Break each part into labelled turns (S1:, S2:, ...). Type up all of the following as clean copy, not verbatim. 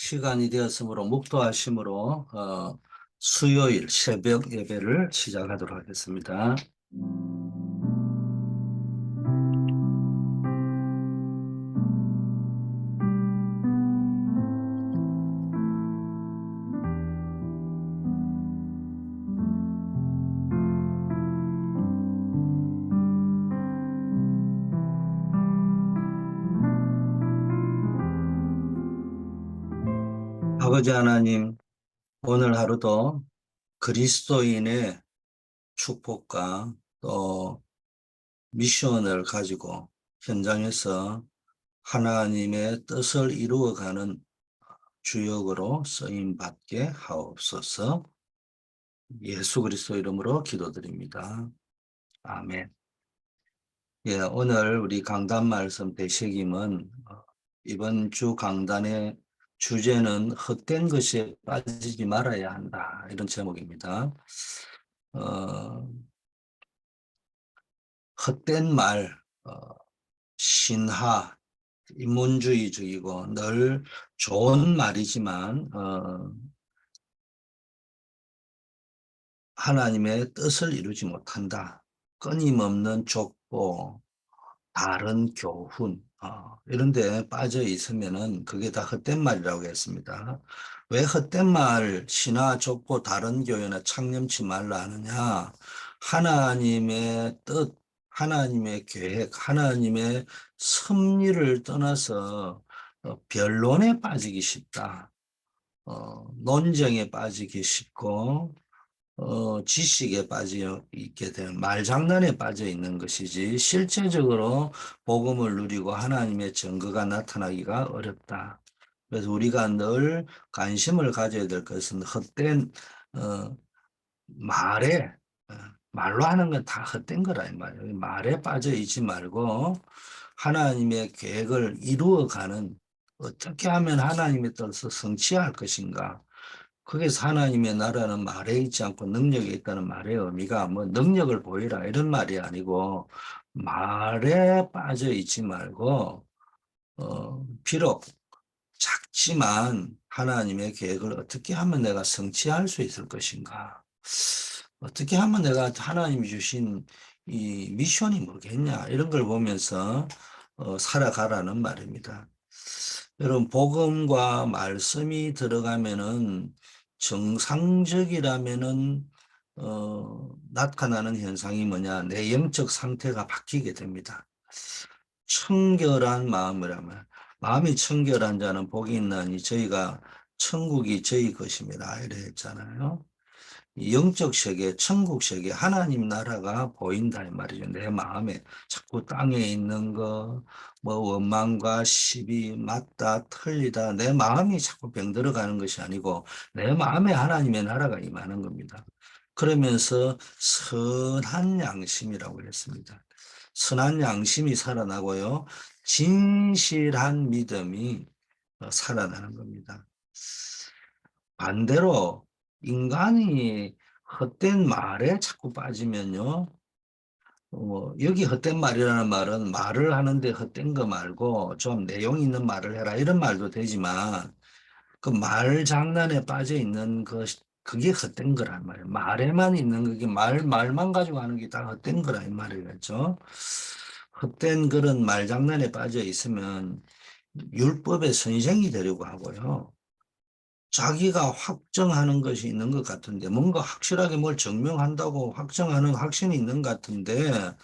S1: 시간이 되었으므로 묵도하심으로 수요일 새벽 예배를 시작하도록 하겠습니다. 아버지 하나님, 오늘 하루도 그리스도인의 축복과 또 미션을 가지고 현장에서 하나님의 뜻을 이루어가는 주역으로 쓰임 받게 하옵소서. 예수 그리스도 이름으로 기도드립니다. 아멘. 예, 오늘 우리 강단 말씀 되새김은 이번 주 강단의 주제는 헛된 것에 빠지지 말아야 한다. 이런 제목입니다. 어, 헛된 말, 신화, 인문주의적이고 늘 좋은 말이지만 하나님의 뜻을 이루지 못한다. 끊임없는 족보, 다른 교훈, 이런 데 빠져 있으면은 그게 다 헛된 말이라고 했습니다. 왜 헛된 말, 신화 족보, 다른 교회나 창념치 말라 하느냐? 하나님의 뜻, 하나님의 계획, 하나님의 섭리를 떠나서 변론에 빠지기 쉽다. 논쟁에 빠지기 쉽고 지식에 빠져 있게 되는 말장난에 빠져 있는 것이지 실제적으로 복음을 누리고 하나님의 증거가 나타나기가 어렵다. 그래서 우리가 늘 관심을 가져야 될 것은 헛된 어, 말에 어, 말로 하는 건 다 헛된 거라 이 말이에요. 말에 빠져 있지 말고 하나님의 계획을 이루어가는 어떻게 하면 하나님의 뜻을 성취할 것인가. 거기서 하나님의 나라는 말에 있지 않고 능력에 있다는 말의 의미가 뭐 능력을 보이라 이런 말이 아니고 말에 빠져 있지 말고 비록 작지만 하나님의 계획을 어떻게 하면 내가 성취할 수 있을 것인가? 어떻게 하면 내가 하나님이 주신 이 미션이 뭐겠냐? 이런 걸 보면서 살아가라는 말입니다. 여러분, 복음과 말씀이 들어가면은 정상적이라면은 나타나는 현상이 뭐냐? 내 영적 상태가 바뀌게 됩니다. 청결한 마음이라면 마음이 청결한 자는 복이 있나니 저희가 천국이 저희 것입니다. 이래 했잖아요. 영적 세계, 천국 세계, 하나님 나라가 보인다 이 말이죠. 내 마음에 자꾸 땅에 있는 거, 뭐 원망과 시비, 맞다, 틀리다, 내 마음이 자꾸 병들어가는 것이 아니고 내 마음에 하나님의 나라가 임하는 겁니다. 그러면서 선한 양심이라고 했습니다. 선한 양심이 살아나고요. 진실한 믿음이 살아나는 겁니다. 반대로 인간이 헛된 말에 자꾸 빠지면요. 여기 헛된 말이라는 말은 말을 하는데 헛된 거 말고 좀 내용 있는 말을 해라 이런 말도 되지만 그 말 장난에 빠져 있는 그게 헛된 거란 말이에요. 말에만 있는 그게 말만 가지고 하는 게 다 헛된 거라 이 말이겠죠. 헛된 그런 말 장난에 빠져 있으면 율법의 선생이 되려고 하고요. 자기가 확정하는 것이 있는 것 같은데 뭔가 확실하게 뭘 증명한다고 확정하는 확신이 있는 것 같은데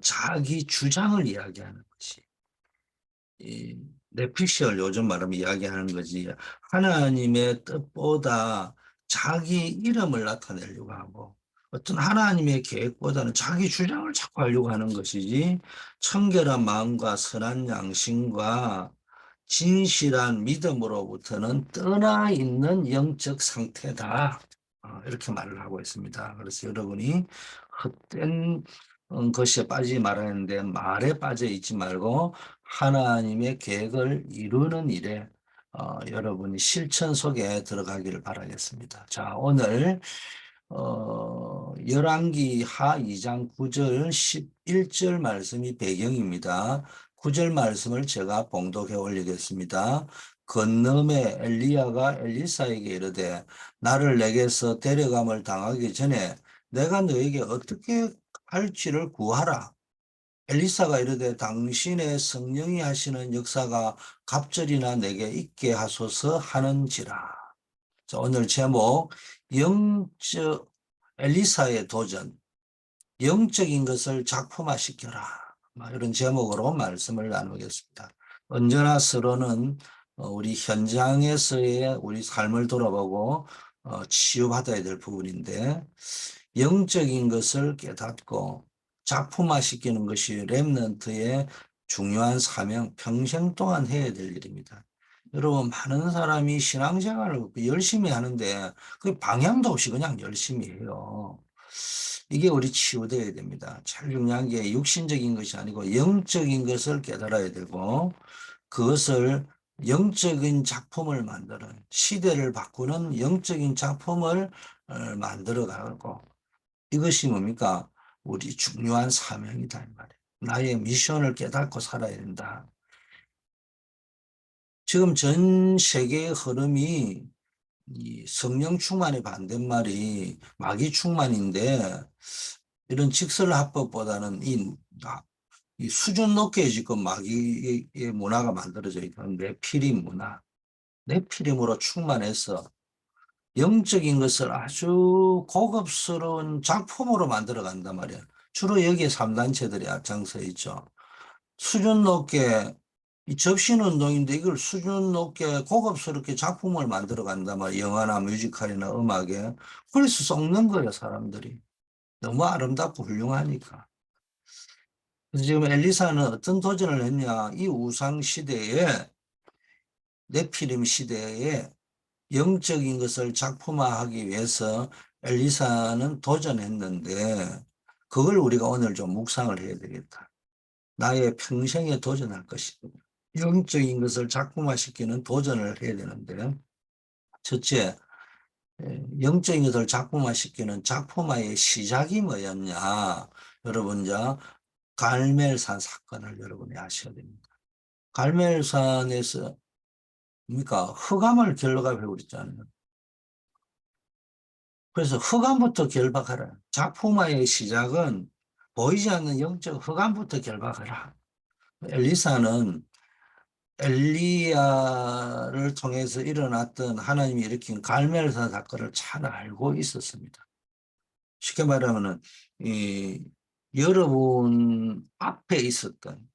S1: 자기 주장을 이야기하는 것이 이 뇌피셜 요즘 말하면 이야기하는 거지 하나님의 뜻보다 자기 이름을 나타내려고 하고 어떤 하나님의 계획보다는 자기 주장을 자꾸 하려고 하는 것이지 청결한 마음과 선한 양심과 진실한 믿음으로부터는 떠나 있는 영적 상태다. 이렇게 말을 하고 있습니다. 그래서 여러분이 헛된 것에 빠지지 말아야 하는데 말에 빠져 있지 말고 하나님의 계획을 이루는 일에 여러분이 실천 속에 들어가기를 바라겠습니다. 자, 오늘 열왕기 하 2장 9절 11절 말씀이 배경입니다. 구절 말씀을 제가 봉독해 올리겠습니다. 건너매 엘리야가 엘리사에게 이르되 나를 내게서 데려감을 당하기 전에 내가 너에게 어떻게 할지를 구하라. 엘리사가 이르되 당신의 성령이 하시는 역사가 갑절이나 내게 있게 하소서 하는지라. 자, 오늘 제목 영적 엘리사의 도전, 영적인 것을 작품화시켜라. 이런 제목으로 말씀을 나누겠습니다. 언제나 서로는 우리 현장에서의 우리 삶을 돌아보고 치유받아야 될 부분인데, 영적인 것을 깨닫고 작품화시키는 것이 렘넌트의 중요한 사명, 평생 동안 해야 될 일입니다. 여러분, 많은 사람이 신앙생활을 열심히 하는데 그 방향도 없이 그냥 열심히 해요. 이게 우리 치유되어야 됩니다. 제일 중요한 게 육신적인 것이 아니고 영적인 것을 깨달아야 되고, 그것을 영적인 작품을 만드는, 시대를 바꾸는 영적인 작품을 만들어 가고, 이것이 뭡니까? 우리 중요한 사명이다 이 말이에요. 나의 미션을 깨닫고 살아야 된다. 지금 전 세계의 흐름이 이 성령 충만의 반대말이 마귀 충만인데, 이런 직설합법보다는 이 수준 높게 지금 마귀의 문화가 만들어져 있는 네피림 문화, 네피림으로 충만해서 영적인 것을 아주 고급스러운 작품으로 만들어 간단 말이야. 주로 여기에 3단체들이 앞장서 있죠. 수준 높게, 이 접신 운동인데 이걸 수준 높게 고급스럽게 작품을 만들어 간단 말이야. 영화나 뮤지컬이나 음악에. 그래서 썩는 거예요, 사람들이. 너무 아름답고 훌륭하니까. 그래서 지금 엘리사는 어떤 도전을 했냐? 이 우상 시대에, 네피림 시대에 영적인 것을 작품화하기 위해서 엘리사는 도전했는데, 그걸 우리가 오늘 좀 묵상을 해야 되겠다. 나의 평생에 도전할 것이다. 영적인 것을 작품화시키는 도전을 해야 되는데, 첫째, 영적인 것을 작품화시키는 작품화의 시작이 뭐였냐? 여러분, 갈멜산 사건을 여러분이 아셔야 됩니다. 갈멜산에서 뭡니까? 흑암을 결박하고 그랬잖아요. 그래서 흑암부터 결박하라. 작품화의 시작은 보이지 않는 영적 흑암부터 결박하라. 엘리사는 엘리야를 통해서 일어났던 하나님이 일으킨 갈멜산 사건을 잘 알고 있었습니다. 쉽게 말하면은 이 여러분 앞에 있었던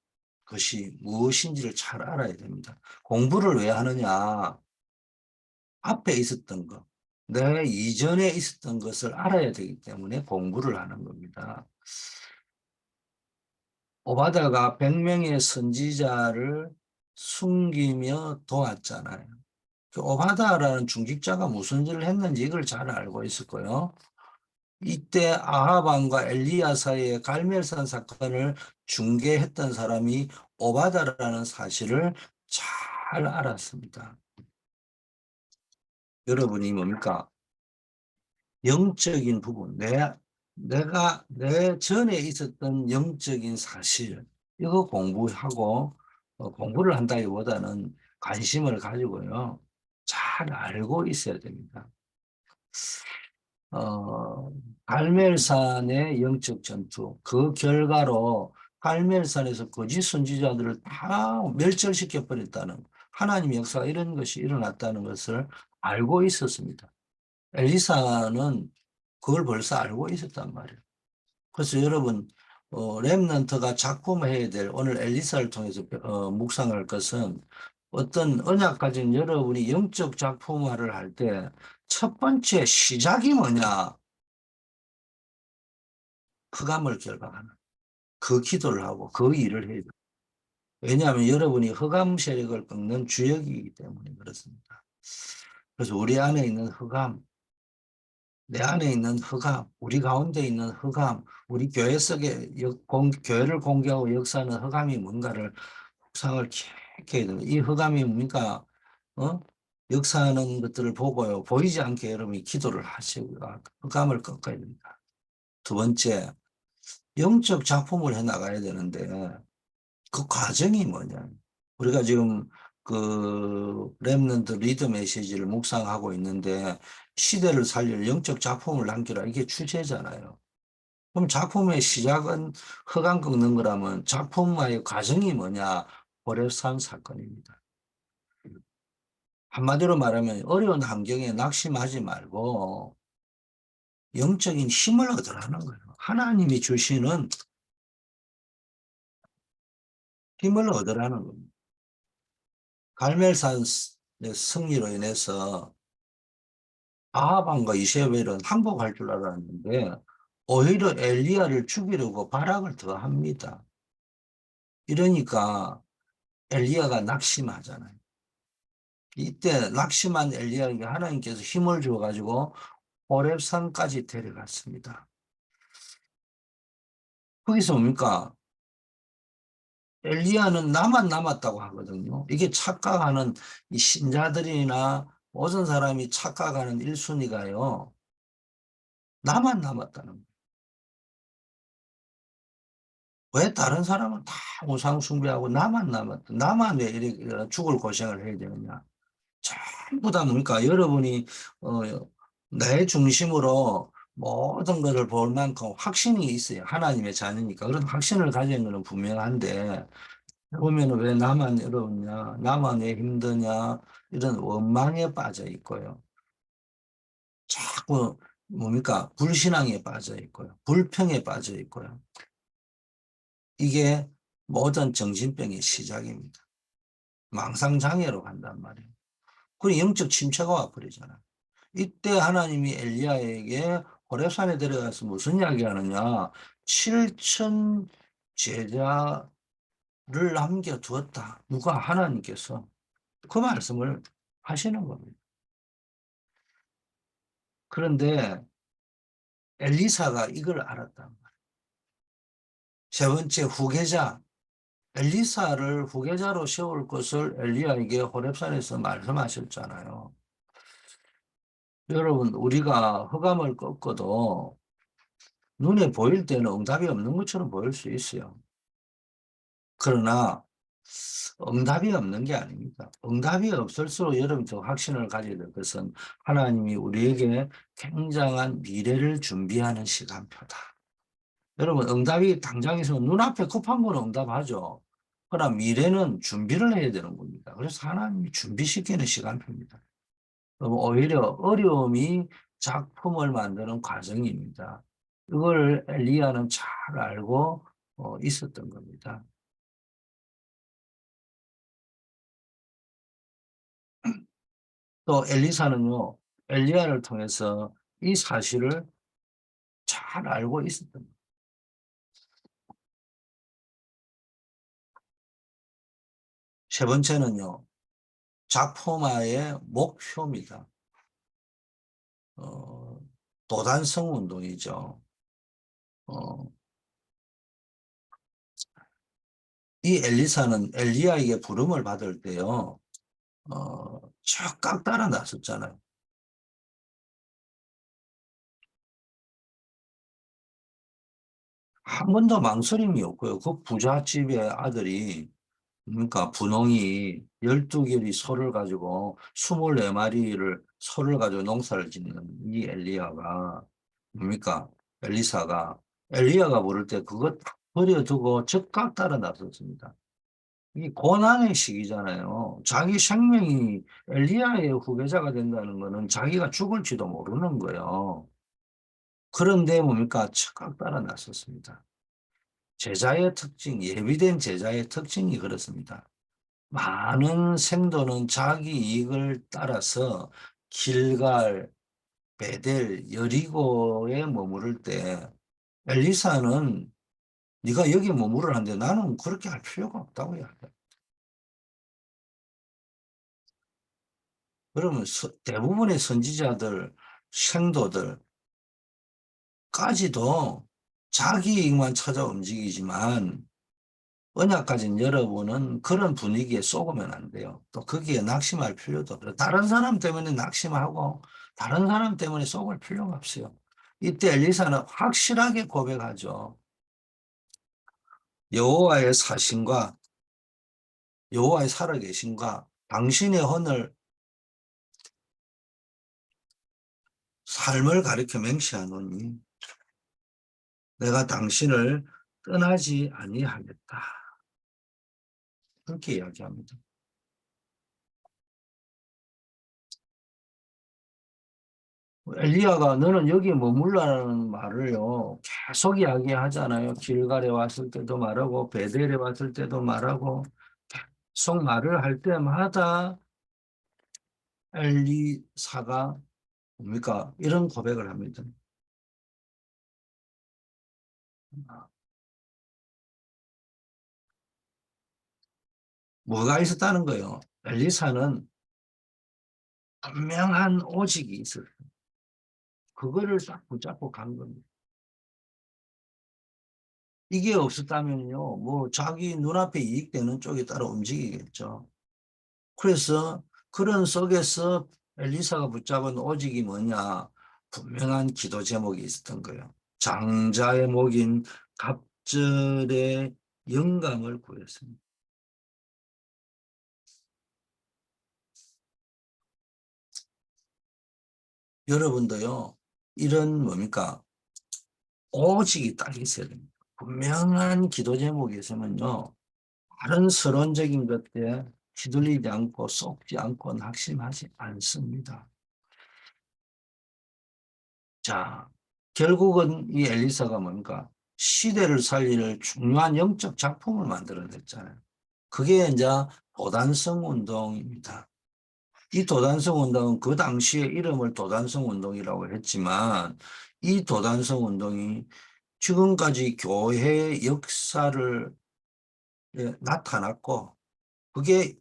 S1: 것이 무엇인지를 잘 알아야 됩니다. 공부를 왜 하느냐? 앞에 있었던 것, 내 이전에 있었던 것을 알아야 되기 때문에 공부를 하는 겁니다. 오바다가 100명의 선지자를 숨기며 도왔잖아요. 그 오바다라는 중직자가 무슨 일을 했는지 이걸 잘 알고 있을 거예요. 이때 아합 왕과 엘리야 사이의 갈멜산 사건을 중개했던 사람이 오바다라는 사실을 잘 알았습니다. 여러분이 뭡니까? 영적인 부분, 내가 내 전에 있었던 영적인 사실, 이거 공부하고, 공부를 한다기보다는 관심을 가지고요, 잘 알고 있어야 됩니다. 어, 갈멜산의 영적 전투, 그 결과로 갈멜산에서 거짓 선지자들을 다 멸절시켜 버렸다는 하나님의 역사가 이런 것이 일어났다는 것을 알고 있었습니다. 엘리사는 그걸 벌써 알고 있었단 말이에요. 그래서 여러분, 렘넌트가 작품해야 될 오늘 엘리사를 통해서 묵상할 것은, 어떤 언약 가진 여러분이 영적 작품화를 할 때 첫 번째 시작이 뭐냐? 흑암을 결박하는 그 기도를 하고 그 일을 해야 돼요. 왜냐하면 여러분이 흑암 세력을 꺾는 주역이기 때문에 그렇습니다. 그래서 우리 안에 있는 흑암, 내 안에 있는 흑암, 우리 가운데 있는 흑암, 우리 교회 속에 교회를 공개하고 역사하는 흑암이 뭔가를 묵상을 깊게 해야 됩니다. 이 흑암이 뭡니까? 역사하는 것들을 보고요, 보이지 않게 여러분이 기도를 하시고 흑암을 꺾어야 됩니다. 두 번째, 영적 작품을 해 나가야 되는데, 그 과정이 뭐냐. 우리가 지금 그 렘넌트 리더 메시지를 묵상하고 있는데 시대를 살릴 영적 작품을 남기라 이게 주제잖아요. 그럼 작품의 시작은 흑암 꺾는 거라면 작품의 과정이 뭐냐? 고렙산 사건입니다. 한마디로 말하면 어려운 환경에 낙심하지 말고 영적인 힘을 얻으라는 거예요. 하나님이 주시는 힘을 얻으라는 겁니다. 갈멜산의 승리로 인해서 아합왕과 이세벨은 항복할 줄 알았는데 오히려 엘리야를 죽이려고 발악을 더 합니다. 이러니까 엘리야가 낙심하잖아요. 이때 낙심한 엘리야에게 하나님께서 힘을 줘가지고 호렙산까지 데려갔습니다. 거기서 뭡니까? 엘리야는 나만 남았다고 하거든요. 이게 착각하는 이 신자들이나 모든 사람이 착각하는 1순위가요. 나만 남았다는 거예요. 왜 다른 사람은 다 우상 숭배하고 나만 남았다. 나만 왜 이렇게 죽을 고생을 해야 되느냐. 전부 다 뭡니까? 여러분이 어, 내 중심으로 모든 것을 볼 만큼 확신이 있어요. 하나님의 자녀니까. 그런 확신을 가진 것은 분명한데 보면 왜 나만 어렵냐, 나만 왜 힘드냐 이런 원망에 빠져 있고요. 자꾸 뭡니까? 불신앙에 빠져 있고요. 불평에 빠져 있고요. 이게 모든 정신병의 시작입니다. 망상장애로 간단 말이에요. 그리고 영적 침체가 와버리잖아요. 이때 하나님이 엘리야에게 호렙산에 데려가서 무슨 이야기 하느냐. 7천 제자를 남겨두었다. 누가? 하나님께서. 그 말씀을 하시는 겁니다. 그런데 엘리사가 이걸 알았단 말이에요. 세 번째 후계자. 엘리사를 후계자로 세울 것을 엘리야에게 호렙산에서 말씀하셨잖아요. 여러분, 우리가 흑암을 꺾어도 눈에 보일 때는 응답이 없는 것처럼 보일 수 있어요. 그러나 응답이 없는 게 아닙니다. 응답이 없을수록 여러분이 더 확신을 가져야 될 것은 하나님이 우리에게 굉장한 미래를 준비하는 시간표다. 여러분, 응답이 당장 있으면 눈앞에 급한 건 응답하죠. 그러나 미래는 준비를 해야 되는 겁니다. 그래서 하나님이 준비시키는 시간표입니다. 오히려 어려움이 작품을 만드는 과정입니다. 이걸 엘리야는 잘 알고 있었던 겁니다. 또 엘리사는요, 엘리야를 통해서 이 사실을 잘 알고 있었던 겁니다. 세 번째는요, 작품화의 목표입니다. 어, 도단성 운동이죠. 어, 이 엘리사는 엘리야에게 부름을 받을 때요, 즉각 따라 나섰잖아요. 한 번도 망설임이 없고요. 그 부잣집의 아들이, 그러니까 분홍이 12개리 소를 가지고 24마리를 소를 가지고 농사를 짓는 이 엘리야가, 뭡니까? 엘리사가 부를 때 그것 다 버려두고 즉각 따라 나섰습니다. 이 고난의 시기잖아요. 자기 생명이 엘리야의 후계자가 된다는 거는 자기가 죽을지도 모르는 거예요. 그런데 뭡니까? 즉각 따라 나섰습니다. 제자의 특징, 예비된 제자의 특징이 그렇습니다. 많은 생도는 자기 이익을 따라서 길갈, 베델, 여리고에 머무를 때 엘리사는 네가 여기 머무르는데 나는 그렇게 할 필요가 없다고 이야기해요. 그러면 대부분의 선지자들, 생도들까지도 자기 이익만 찾아 움직이지만 언약 가진 여러분은 그런 분위기에 속으면 안 돼요. 또 거기에 낙심할 필요도 없어요. 다른 사람 때문에 낙심하고 다른 사람 때문에 속을 필요가 없어요. 이때 엘리사는 확실하게 고백하죠. 여호와의 사신과 여호와의 살아계심과 당신의 헌을 삶을 가리켜 맹세하노니 내가 당신을 떠나지 아니하겠다. 그렇게 이야기합니다. 엘리야가 너는 여기에 머물라는 말을요 계속 이야기하잖아요. 길갈에 왔을 때도 말하고 베델에 왔을 때도 말하고 계속 말을 할 때마다 엘리사가 뭡니까? 이런 고백을 합니다. 뭐가 있었다는 거예요? 엘리사는 분명한 오직이 있어요. 그거를 딱 붙잡고 간 겁니다. 이게 없었다면요, 뭐 자기 눈앞에 이익되는 쪽에 따라 움직이겠죠. 그래서 그런 속에서 엘리사가 붙잡은 오직이 뭐냐? 분명한 기도 제목이 있었던 거예요. 장자의 목인 갑절의 영감을 구했습니다. 여러분도요, 이런 뭡니까? 오직이 딱 있어야 됩니다. 분명한 기도 제목이 있으면요, 다른 서론적인 것들에 휘둘리지 않고 쏙지 않고 낙심하지 않습니다. 자, 결국은 이 엘리사가 뭡니까? 시대를 살릴 중요한 영적 작품을 만들어냈잖아요. 그게 이제 도단성 운동입니다. 이 도단성 운동은 그 당시에 이름을 도단성 운동이라고 했지만 이 도단성 운동이 지금까지 교회의 역사를 나타났고 그게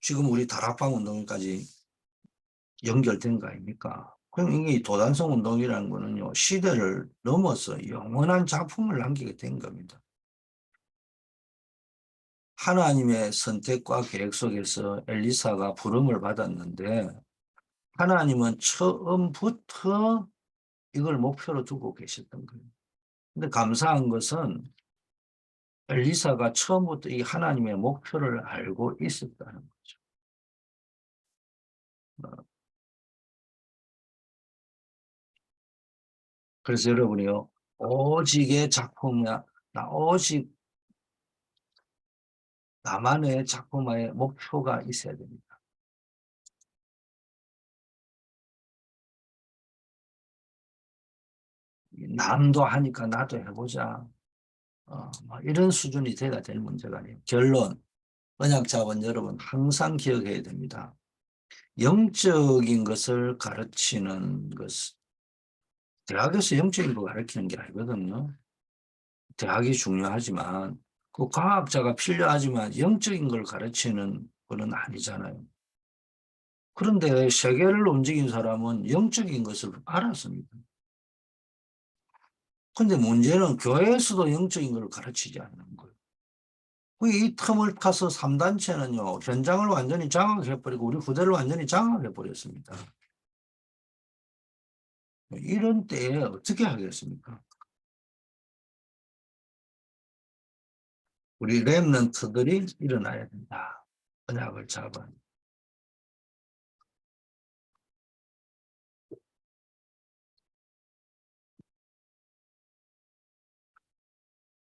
S1: 지금 우리 다락방 운동까지 연결된 거 아닙니까? 그럼 이게 도단성 운동이라는 거는요, 시대를 넘어서 영원한 작품을 남기게 된 겁니다. 하나님의 선택과 계획 속에서 엘리사가 부름을 받았는데, 하나님은 처음부터 이걸 목표로 두고 계셨던 거예요. 근데 감사한 것은 엘리사가 처음부터 이 하나님의 목표를 알고 있었다는 거죠. 그래서 여러분이요, 오직의 작품이야. 나 오직 나만의 작품의 목표가 있어야 됩니다. 남도 하니까 나도 해보자. 뭐 이런 수준이 돼야 될 문제가 아니에요. 결론, 언약자원 여러분 항상 기억해야 됩니다. 영적인 것을 가르치는 것은 대학에서 영적인 거 가르치는 게 아니거든요. 대학이 중요하지만 그 과학자가 필요하지만 영적인 걸 가르치는 건 아니잖아요. 그런데 세계를 움직인 사람은 영적인 것을 알았습니다. 근데 문제는 교회에서도 영적인 걸 가르치지 않는 거예요. 이 틈을 타서 3단체는요, 현장을 완전히 장악해버리고 우리 부대를 완전히 장악해버렸습니다. 이런 때에 어떻게 하겠습니까? 우리 렘넌트들이 일어나야 된다. 언약을 잡은.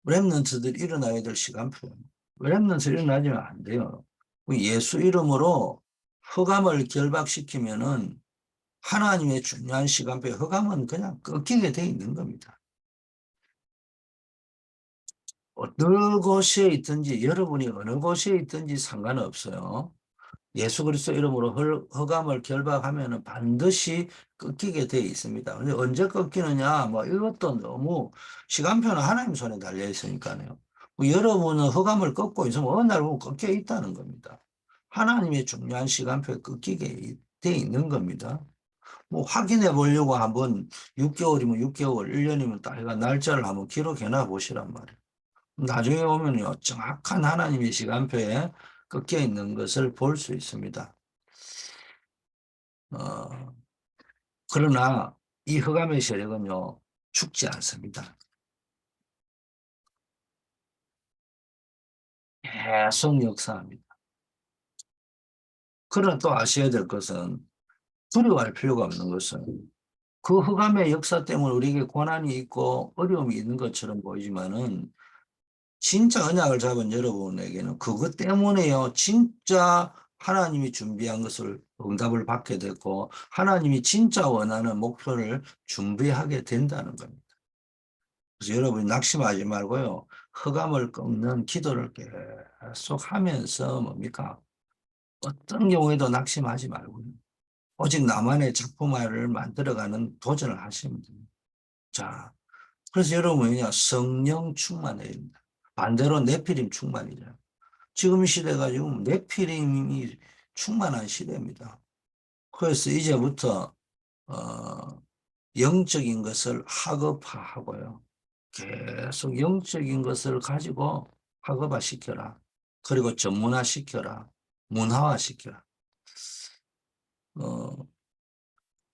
S1: 렘넌트들이 일어나야 될 시간표. 렘넌트 일어나지면 안 돼요. 예수 이름으로 흑암을 결박시키면은 하나님의 중요한 시간표에 흑암은 그냥 꺾이게 돼 있는 겁니다. 어느 곳에 있든지 여러분이 어느 곳에 있든지 상관없어요. 예수 그리스도 이름으로 흑암을 결박하면 반드시 꺾이게 돼 있습니다. 근데 언제 꺾이느냐? 뭐 이것도 너무 시간표는 하나님 손에 달려 있으니까요. 뭐 여러분은 흑암을 꺾고 있으면 어느 날 보면 꺾여 있다는 겁니다. 하나님의 중요한 시간표에 꺾이게 돼 있는 겁니다. 뭐 확인해 보려고 한번 6개월이면 6개월, 1년이면 딱 날짜를 한번 기록해 놔 보시란 말이에요. 나중에 오면요, 정확한 하나님의 시간표에 꺾여 있는 것을 볼 수 있습니다. 어, 그러나 이 흑암의 세력은요, 죽지 않습니다. 계속 역사합니다. 그러나 또 아셔야 될 것은 두려워할 필요가 없는 것은 그 흑암의 역사 때문에 우리에게 고난이 있고 어려움이 있는 것처럼 보이지만은 진짜 언약을 잡은 여러분에게는 그것 때문에요. 진짜 하나님이 준비한 것을 응답을 받게 됐고 하나님이 진짜 원하는 목표를 준비하게 된다는 겁니다. 그래서 여러분이 낙심하지 말고요. 흑암을 꺾는 기도를 계속 하면서 뭡니까? 어떤 경우에도 낙심하지 말고요. 오직 나만의 작품화를 만들어가는 도전을 하시면 됩니다. 자, 그래서 여러분은요, 성령 충만해야 됩니다. 반대로 네피림 충만이죠. 지금 시대가 지금 네피림이 충만한 시대입니다. 그래서 이제부터 어, 영적인 것을 학업화하고요. 계속 영적인 것을 가지고 학업화시켜라. 그리고 전문화시켜라. 문화화시켜라. 어,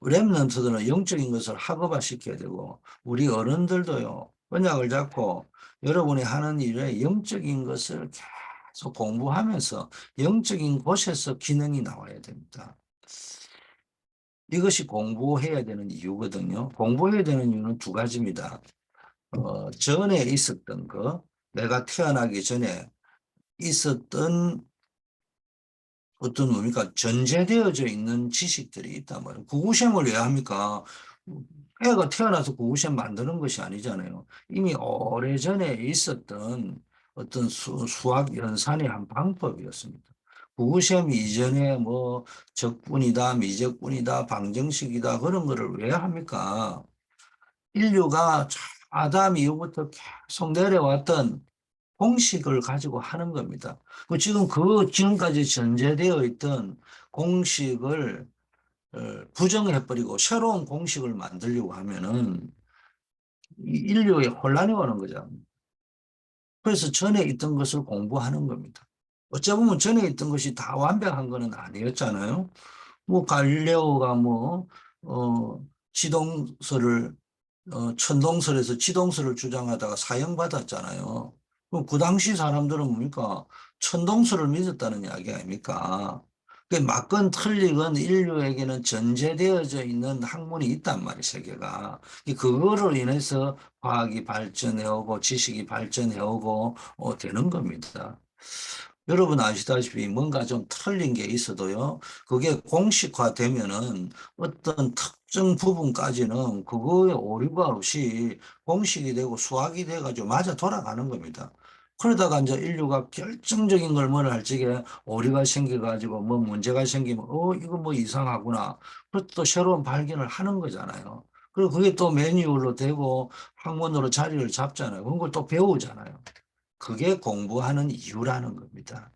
S1: 렘넌트들은 영적인 것을 학업화시켜야 되고 우리 어른들도요. 언약을 잡고 여러분이 하는 일에 영적인 것을 계속 공부하면서 영적인 곳에서 기능이 나와야 됩니다. 이것이 공부해야 되는 이유거든요. 공부해야 되는 이유는 두 가지입니다. 전에 있었던 거, 내가 태어나기 전에 있었던 어떤 뭡니까 전제되어져 있는 지식들이 있단 말이에요. 구구셈을 왜 합니까? 애가 태어나서 구구셈 만드는 것이 아니잖아요. 이미 오래전에 있었던 어떤 수학 연산의 한 방법이었습니다. 구구셈 이전에 뭐 적분이다, 미적분이다, 방정식이다 그런 거를 왜 합니까? 인류가 아담 이후부터 계속 내려왔던 공식을 가지고 하는 겁니다. 지금 지금까지 전제되어 있던 공식을 부정해버리고 새로운 공식을 만들려고 하면은 인류에 혼란이 오는 거죠. 그래서 전에 있던 것을 공부하는 겁니다. 어찌 보면 전에 있던 것이 다 완벽한 것은 아니었잖아요. 뭐 갈릴레오가 지동설을 천동설에서 지동설을 주장하다가 사형받았잖아요. 그럼 그 당시 사람들은 뭡니까? 천동설을 믿었다는 이야기 아닙니까? 그 맞건 틀리건 인류에게는 전제되어져 있는 학문이 있단 말이에요, 세계가. 그거로 인해서 과학이 발전해오고 지식이 발전해오고 되는 겁니다. 여러분 아시다시피 뭔가 좀 틀린 게 있어도요, 그게 공식화되면은 어떤 특정 부분까지는 그거에 오류가 없이 공식이 되고 수학이 돼가지고 맞아 돌아가는 겁니다. 그러다가 이제 인류가 결정적인 걸 뭐라 할 적에 오류가 생겨가지고 뭐 문제가 생기면 이거 뭐 이상하구나. 그리고 또 새로운 발견을 하는 거잖아요. 그리고 그게 또 매뉴얼로 되고 학문으로 자리를 잡잖아요. 그런 걸 또 배우잖아요. 그게 공부하는 이유라는 겁니다.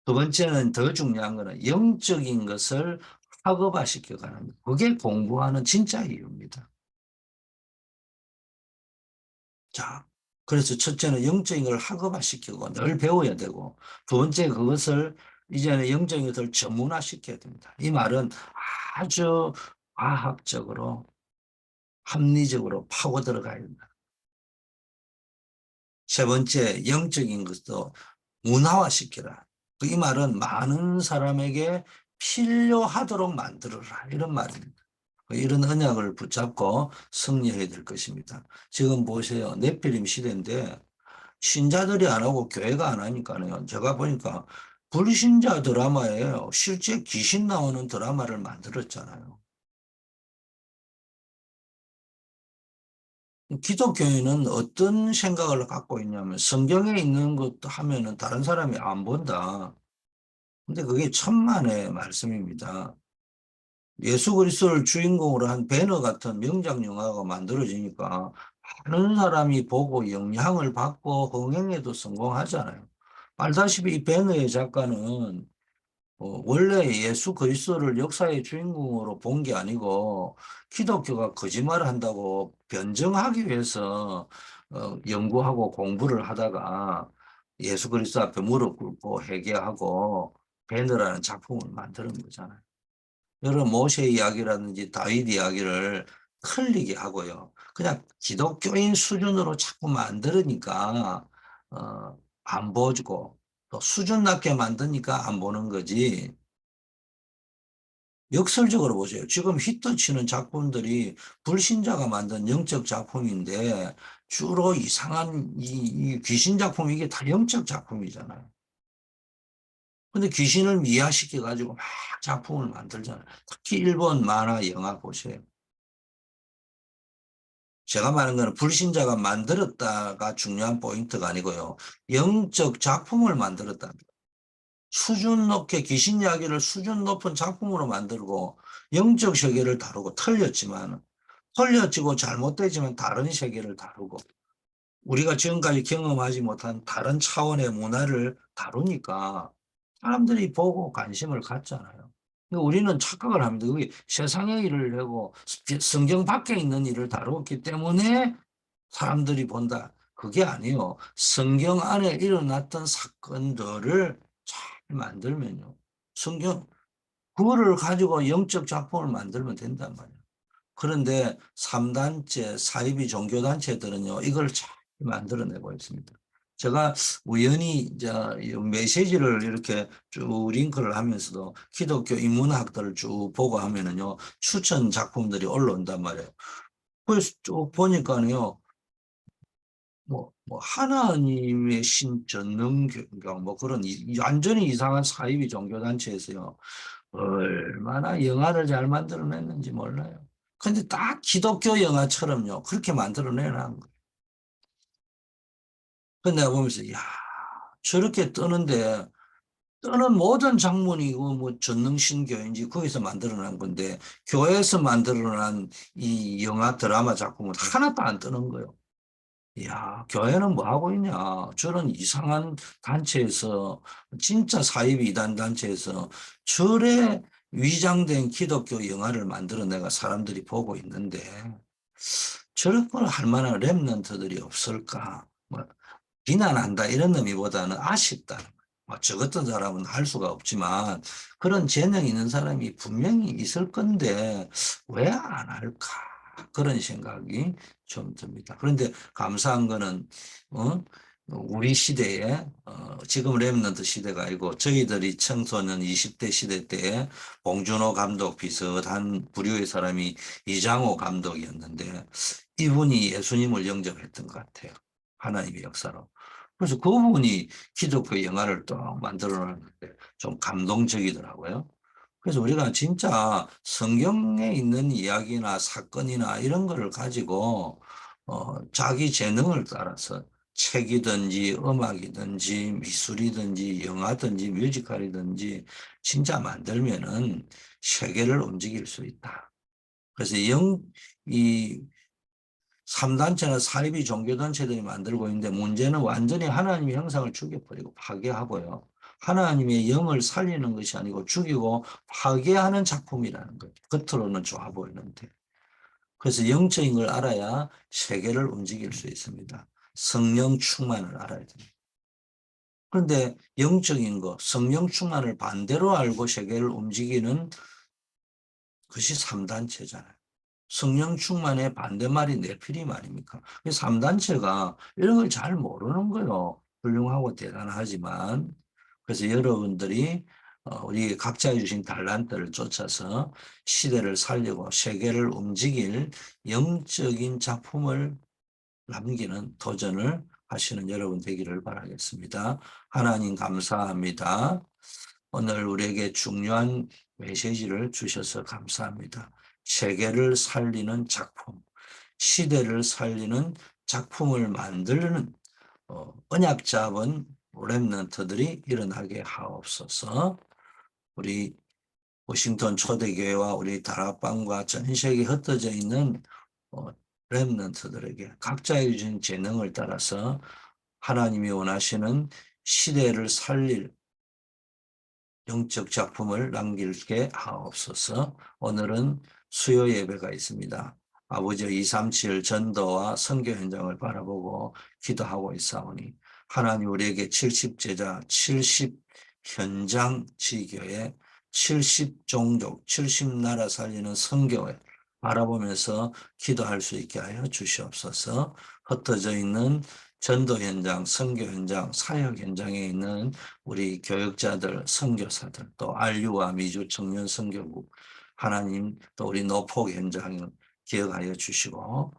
S1: 두 번째는 더 중요한 거는 영적인 것을 학업화시켜가는 것. 그게 공부하는 진짜 이유입니다. 자, 그래서 첫째는 영적인 걸 학업화시키고 늘 배워야 되고 두 번째 그것을 이제는 영적인 것을 전문화시켜야 됩니다. 이 말은 아주 과학적으로 합리적으로 파고 들어가야 된다. 세 번째 영적인 것도 문화화시켜라. 이 말은 많은 사람에게 필요하도록 만들어라. 이런 말입니다. 이런 언약을 붙잡고 승리해야 될 것입니다. 지금 보세요. 네피림 시대인데 신자들이 안 하고 교회가 안 하니까요. 제가 보니까 불신자 드라마예요. 실제 귀신 나오는 드라마를 만들었잖아요. 기독교인은 어떤 생각을 갖고 있냐면 성경에 있는 것도 하면은 다른 사람이 안 본다. 근데 그게 천만의 말씀입니다. 예수 그리스도를 주인공으로 한 배너 같은 명작 영화가 만들어지니까 많은 사람이 보고 영향을 받고 흥행에도 성공하잖아요. 알다시피 이 배너의 작가는 원래 예수 그리스도를 역사의 주인공으로 본 게 아니고 기독교가 거짓말을 한다고 변정하기 위해서 연구하고 공부를 하다가 예수 그리스도 앞에 무릎 꿇고 회개하고 배너라는 작품을 만드는 거잖아요. 여러 모세 이야기라든지 다윗 이야기를 흘리게 하고요. 그냥 기독교인 수준으로 자꾸 만들으니까 안 보고 또 수준 낮게 만드니까 안 보는 거지. 역설적으로 보세요. 지금 히트 치는 작품들이 불신자가 만든 영적 작품인데 주로 이상한 이 귀신 작품 이게 다 영적 작품이잖아요. 근데 귀신을 미화시켜 가지고 막 작품을 만들잖아요. 특히 일본 만화 영화 보세요. 제가 말하는 거는 불신자가 만들었다가 중요한 포인트가 아니고요. 영적 작품을 만들었다. 수준 높게 귀신 이야기를 수준 높은 작품으로 만들고 영적 세계를 다루고 틀렸지고 잘못되지만 다른 세계를 다루고 우리가 지금까지 경험하지 못한 다른 차원의 문화를 다루니까 사람들이 보고 관심을 갖잖아요. 그러니까 우리는 착각을 합니다. 그게 세상의 일을 하고 성경 밖에 있는 일을 다루었기 때문에 사람들이 본다. 그게 아니요. 성경 안에 일어났던 사건들을 잘 만들면요. 성경, 그거를 가지고 영적 작품을 만들면 된단 말이에요. 그런데 3단체, 사이비 종교단체들은요, 이걸 잘 만들어내고 있습니다. 제가 우연히 이제 메시지를 이렇게 쭉 링크를 하면서도 기독교 인문학들을 쭉 보고 하면은요, 추천 작품들이 올라온단 말이에요. 그래서 쭉 보니까요, 하나님의 신전능 교경, 그런 완전히 이상한 사이비 종교단체에서요, 얼마나 영화를 잘 만들어냈는지 몰라요. 근데 딱 기독교 영화처럼요, 그렇게 만들어내는 거예요. 근데 내가 보면서, 야 저렇게 뜨는 모든 장면이 전능신교인지 거기서 만들어낸 건데, 교회에서 만들어낸 이 영화 드라마 작품은 하나도 안 뜨는 거예요. 야, 교회는 뭐 하고 있냐? 저런 이상한 단체에서, 진짜 사이비 이단 단체에서 저래 위장된 기독교 영화를 만들어 내가 사람들이 보고 있는데, 저런 걸 할 만한 랩런트들이 없을까? 비난한다 이런 의미보다는 아쉽다. 저 같은 사람은 할 수가 없지만 그런 재능 있는 사람이 분명히 있을 건데 왜 안 할까? 그런 생각이 좀 듭니다. 그런데 감사한 거는 어? 우리 시대에 지금 랩런트 시대가 아니고 저희들이 청소년 20대 시대 때에 봉준호 감독 비슷한 부류의 사람이 이장호 감독이었는데 이분이 예수님을 영접했던 것 같아요. 하나님의 역사로. 그래서 그 부분이 기독교 영화를 또 만들어내는데 좀 감동적이더라고요. 그래서 우리가 진짜 성경에 있는 이야기나 사건이나 이런 거를 가지고 자기 재능을 따라서 책이든지 음악이든지 미술이든지 영화든지 뮤지컬이든지 진짜 만들면은 세계를 움직일 수 있다. 그래서 이 3단체나 사이비 종교단체들이 만들고 있는데 문제는 완전히 하나님의 형상을 죽여버리고 파괴하고요. 하나님의 영을 살리는 것이 아니고 죽이고 파괴하는 작품이라는 거죠. 겉으로는 좋아 보이는데. 그래서 영적인 걸 알아야 세계를 움직일 수 있습니다. 성령 충만을 알아야 됩니다. 그런데 영적인 거, 성령 충만을 반대로 알고 세계를 움직이는 것이 3단체잖아요. 성령 충만의 반대말이 네피림 아닙니까? 3단체가 이런 걸 잘 모르는 거요. 훌륭하고 대단하지만. 그래서 여러분들이 우리 각자 주신 달란트를 쫓아서 시대를 살리고 세계를 움직일 영적인 작품을 남기는 도전을 하시는 여러분 되기를 바라겠습니다. 하나님 감사합니다. 오늘 우리에게 중요한 메시지를 주셔서 감사합니다. 세계를 살리는 작품, 시대를 살리는 작품을 만드는 언약 잡은 렘넌트들이 일어나게 하옵소서. 우리 워싱턴 초대교회와 우리 다락방과 전 세계에 흩어져 있는 렘넌트들에게 각자의 주신 재능을 따라서 하나님이 원하시는 시대를 살릴 영적 작품을 남길게 하옵소서. 오늘은 수요 예배가 있습니다. 아버지 237 전도와 선교 현장을 바라보고 기도하고 있사오니 하나님 우리에게 70제자, 70 현장 지교회, 70종족, 70나라 살리는 선교회 바라보면서 기도할 수 있게 하여 주시옵소서. 흩어져 있는 전도 현장, 선교 현장, 사역 현장에 있는 우리 교역자들, 선교사들, 또 RU와 미주 청년 선교국, 하나님 또 우리 노폭 현장을 기억하여 주시고,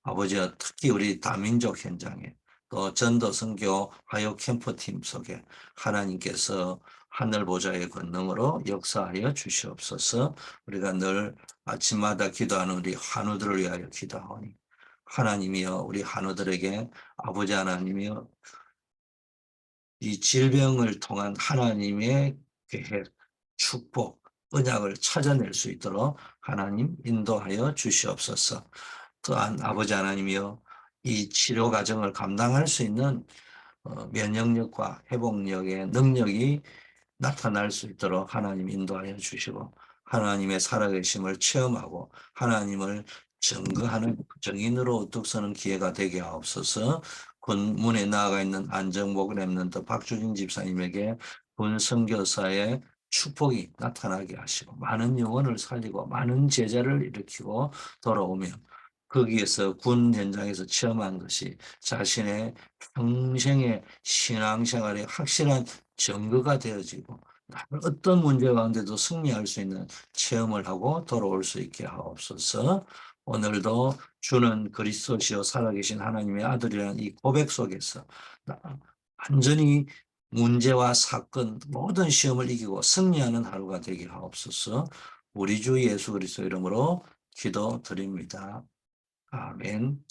S1: 아버지와 특히 우리 다민족 현장에 또 전도 선교 화요 캠프팀 속에 하나님께서 하늘 보좌의 권능으로 역사하여 주시옵소서. 우리가 늘 아침마다 기도하는 우리 환우들을 위하여 기도하오니 하나님이여 우리 환우들에게 아버지 하나님이여 이 질병을 통한 하나님의 계획, 축복, 언약을 찾아낼 수 있도록 하나님 인도하여 주시옵소서. 또한 아버지 하나님이여 이 치료 과정을 감당할 수 있는 면역력과 회복력의 능력이 나타날 수 있도록 하나님 인도하여 주시고 하나님의 살아계심을 체험하고 하나님을 증거하는 정인으로 우뚝 서는 기회가 되게 하옵소서. 군문에 나아가 있는 안정복 랩런트 박주진 집사님에게 군 선교사의 축복이 나타나게 하시고 많은 영혼을 살리고 많은 제자를 일으키고 돌아오며 거기에서 군 현장에서 체험한 것이 자신의 평생의 신앙생활의 확실한 증거가 되어지고 어떤 문제 가운데도 승리할 수 있는 체험을 하고 돌아올 수 있게 하옵소서. 오늘도 주는 그리스도시요 살아계신 하나님의 아들이라는 이 고백 속에서 완전히 문제와 사건 모든 시험을 이기고 승리하는 하루가 되게 하옵소서. 우리 주 예수 그리스도 이름으로 기도드립니다. 아멘.